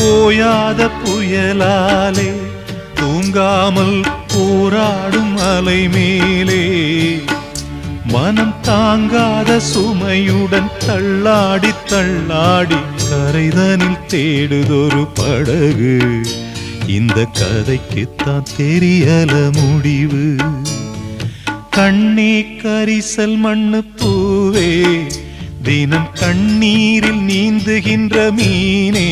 ஓயாத புயலாலே தூங்காமல் போராடும் அலை மேலே மனம் தாங்காத சுமையுடன் தள்ளாடி தள்ளாடி கரைதனில் தேடுதொரு படகு. இந்த கதைக்குத்தான் தெரியல முடிவு. கண்ணே கரிசல் மண்ணு பூவே, தினம் கண்ணீரில் நீந்துகின்ற மீனே,